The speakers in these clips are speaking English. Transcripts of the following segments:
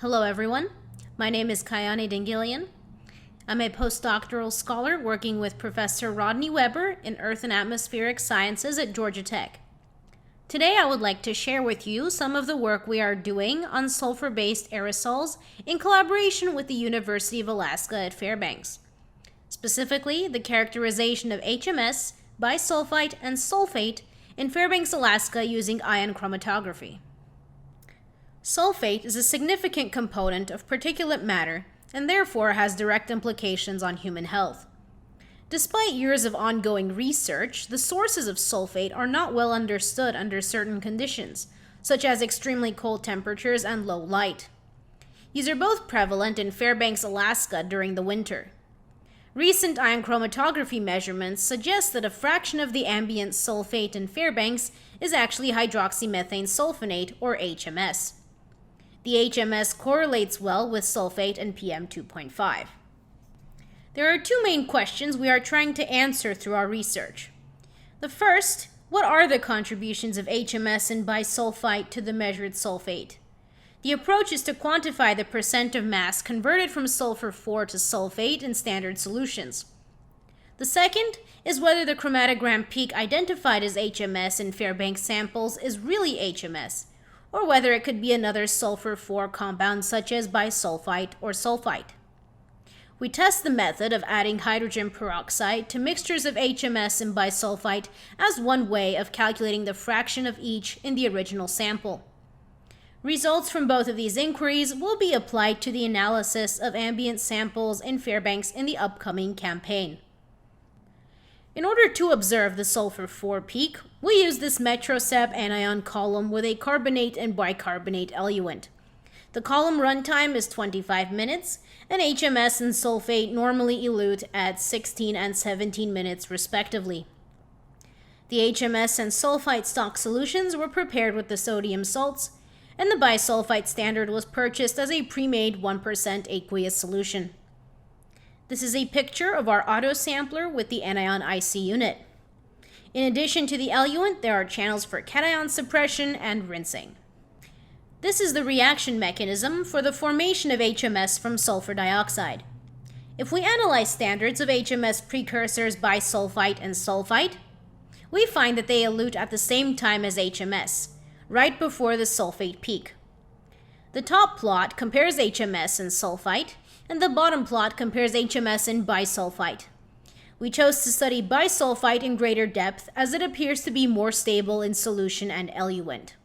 Hello everyone, my name is Kayane Dingilian. I'm a postdoctoral scholar working with Professor Rodney Weber in Earth and Atmospheric Sciences at Georgia Tech. Today I would like to share with you some of the work we are doing on sulfur-based aerosols in collaboration with the University of Alaska at Fairbanks. Specifically, the characterization of HMS, bisulfite, and sulfate in Fairbanks, Alaska using ion chromatography. Sulfate is a significant component of particulate matter and therefore has direct implications on human health. Despite years of ongoing research, the sources of sulfate are not well understood under certain conditions, such as extremely cold temperatures and low light. These are both prevalent in Fairbanks, Alaska during the winter. Recent ion chromatography measurements suggest that a fraction of the ambient sulfate in Fairbanks is actually hydroxymethane sulfonate, or HMS. The HMS correlates well with sulfate and PM2.5. There are two main questions we are trying to answer through our research. The first, what are the contributions of HMS and bisulfite to the measured sulfate? The approach is to quantify the percent of mass converted from sulfur 4 to sulfate in standard solutions. The second is whether the chromatogram peak identified as HMS in Fairbanks samples is really HMS, or whether it could be another sulfur 4 compound such as bisulfite or sulfite. We test the method of adding hydrogen peroxide to mixtures of HMS and bisulfite as one way of calculating the fraction of each in the original sample. Results from both of these inquiries will be applied to the analysis of ambient samples in Fairbanks in the upcoming campaign. In order to observe the sulfur 4 peak, we use this MetroSep anion column with a carbonate and bicarbonate eluent. The column runtime is 25 minutes, and HMS and sulfate normally elute at 16 and 17 minutes respectively. The HMS and sulfite stock solutions were prepared with the sodium salts, and the bisulfite standard was purchased as a pre-made 1% aqueous solution. This is a picture of our autosampler with the anion IC unit. In addition to the eluent, there are channels for cation suppression and rinsing. This is the reaction mechanism for the formation of HMS from sulfur dioxide. If we analyze standards of HMS precursors bisulfite and sulfite, we find that they elute at the same time as HMS, right before the sulfate peak. The top plot compares HMS and sulfite, and the bottom plot compares HMS and bisulfite. We chose to study bisulfite in greater depth as it appears to be more stable in solution and eluent.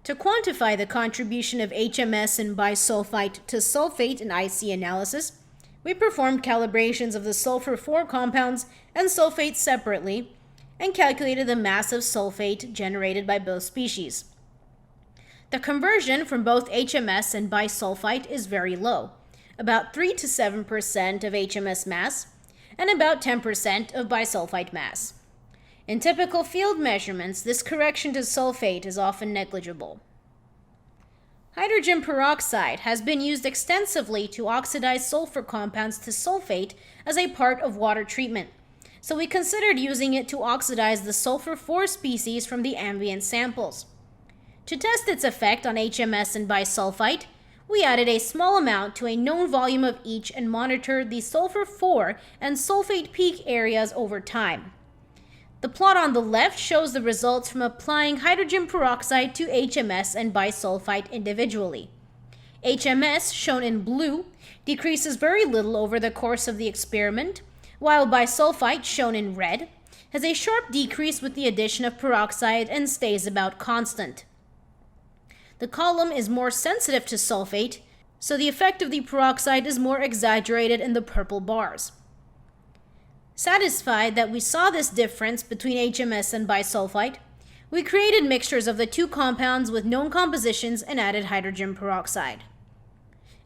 To quantify the contribution of HMS and bisulfite to sulfate in IC analysis, we performed calibrations of the sulfur 4 compounds and sulfate separately and calculated the mass of sulfate generated by both species. The conversion from both HMS and bisulfite is very low, about 3 to 7% of HMS mass and about 10% of bisulfite mass. In typical field measurements, this correction to sulfate is often negligible. Hydrogen peroxide has been used extensively to oxidize sulfur compounds to sulfate as a part of water treatment, so we considered using it to oxidize the sulfur 4 species from the ambient samples. To test its effect on HMS and bisulfite, we added a small amount to a known volume of each and monitored the sulfur 4 and sulfate peak areas over time. The plot on the left shows the results from applying hydrogen peroxide to HMS and bisulfite individually. HMS, shown in blue, decreases very little over the course of the experiment, while bisulfite, shown in red, has a sharp decrease with the addition of peroxide and stays about constant. The column is more sensitive to sulfate, so the effect of the peroxide is more exaggerated in the purple bars. Satisfied that we saw this difference between HMS and bisulfite, we created mixtures of the two compounds with known compositions and added hydrogen peroxide.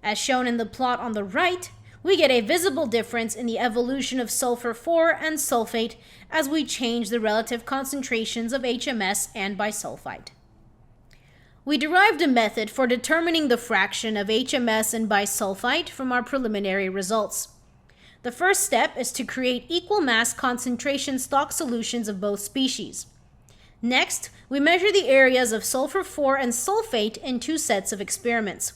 As shown in the plot on the right, we get a visible difference in the evolution of sulfur 4 and sulfate as we change the relative concentrations of HMS and bisulfite. We derived a method for determining the fraction of HMS and bisulfite from our preliminary results. The first step is to create equal mass concentration stock solutions of both species. Next, we measure the areas of sulfur 4 and sulfate in 2 sets of experiments,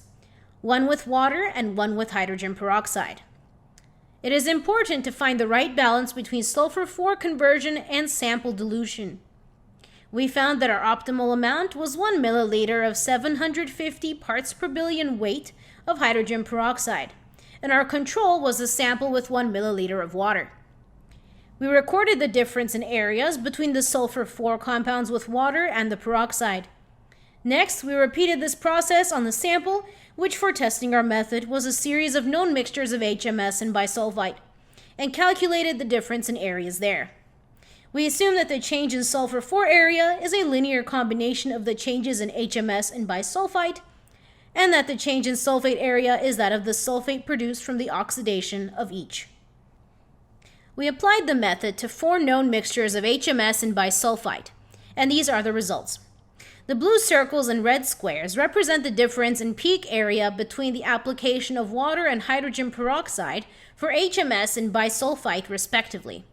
one with water and one with hydrogen peroxide. It is important to find the right balance between sulfur 4 conversion and sample dilution. We found that our optimal amount was 1 milliliter of 750 parts per billion weight of hydrogen peroxide, and our control was a sample with 1 milliliter of water. We recorded the difference in areas between the sulfur 4 compounds with water and the peroxide. Next, we repeated this process on the sample, which for testing our method was a series of known mixtures of HMS and bisulfite, and calculated the difference in areas there. We assume that the change in sulfur 4 area is a linear combination of the changes in HMS and bisulfite, and that the change in sulfate area is that of the sulfate produced from the oxidation of each. We applied the method to 4 known mixtures of HMS and bisulfite, and these are the results. The blue circles and red squares represent the difference in peak area between the application of water and hydrogen peroxide for HMS and bisulfite respectively.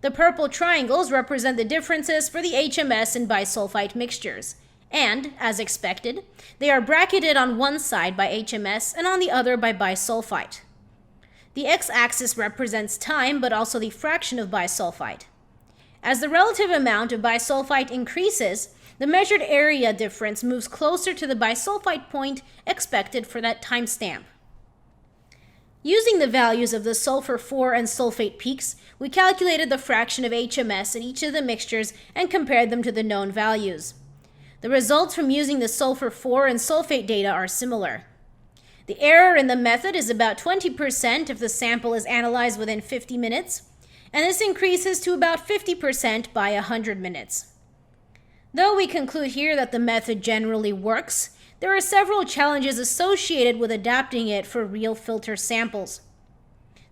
The purple triangles represent the differences for the HMS and bisulfite mixtures, and, as expected, they are bracketed on one side by HMS and on the other by bisulfite. The x-axis represents time, but also the fraction of bisulfite. As the relative amount of bisulfite increases, the measured area difference moves closer to the bisulfite point expected for that timestamp. Using the values of the sulfur 4 and sulfate peaks, we calculated the fraction of HMS in each of the mixtures and compared them to the known values. The results from using the sulfur 4 and sulfate data are similar. The error in the method is about 20% if the sample is analyzed within 50 minutes, and this increases to about 50% by 100 minutes. Though we conclude here that the method generally works, there are several challenges associated with adapting it for real filter samples.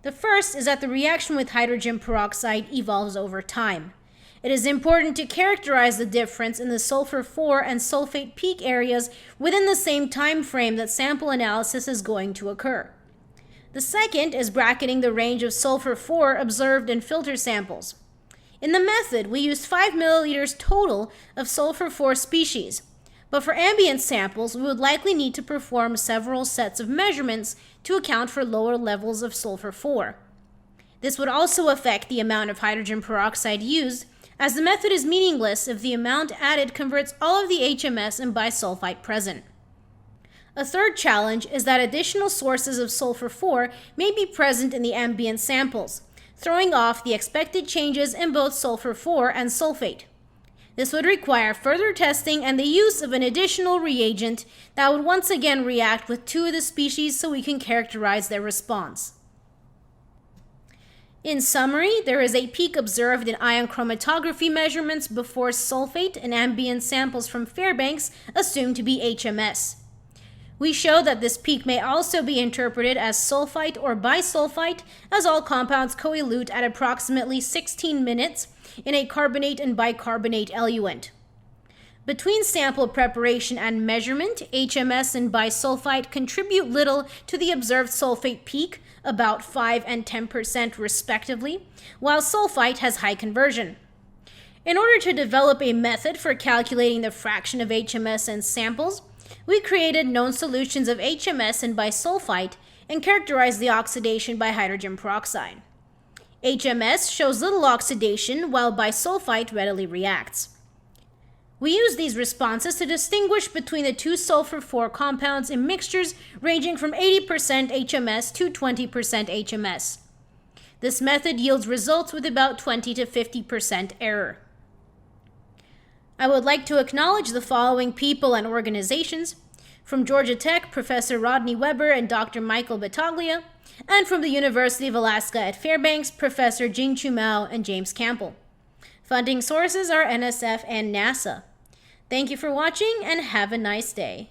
The first is that the reaction with hydrogen peroxide evolves over time. It is important to characterize the difference in the sulfur 4 and sulfate peak areas within the same time frame that sample analysis is going to occur. The second is bracketing the range of sulfur 4 observed in filter samples. In the method, we used 5 milliliters total of sulfur 4 species, but for ambient samples, we would likely need to perform several sets of measurements to account for lower levels of sulfur 4. This would also affect the amount of hydrogen peroxide used, as the method is meaningless if the amount added converts all of the HMS and bisulfite present. A third challenge is that additional sources of sulfur 4 may be present in the ambient samples, throwing off the expected changes in both sulfur 4 and sulfate. This would require further testing and the use of an additional reagent that would once again react with 2 of the species so we can characterize their response. In summary, there is a peak observed in ion chromatography measurements before sulfate in ambient samples from Fairbanks assumed to be HMS. We show that this peak may also be interpreted as sulfite or bisulfite, as all compounds coelute at approximately 16 minutes in a carbonate and bicarbonate eluent. Between sample preparation and measurement, HMS and bisulfite contribute little to the observed sulfate peak, about 5 and 10% respectively, while sulfite has high conversion. In order to develop a method for calculating the fraction of HMS in samples, we created known solutions of HMS and bisulfite and characterized the oxidation by hydrogen peroxide. HMS shows little oxidation, while bisulfite readily reacts. We use these responses to distinguish between the 2 sulfur 4 compounds in mixtures ranging from 80% HMS to 20% HMS. This method yields results with about 20 to 50% error. I would like to acknowledge the following people and organizations: from Georgia Tech, Professor Rodney Weber and Dr. Michael Battaglia, and from the University of Alaska at Fairbanks, Professor Jing-Chu Mao and James Campbell. Funding sources are NSF and NASA. Thank you for watching and have a nice day.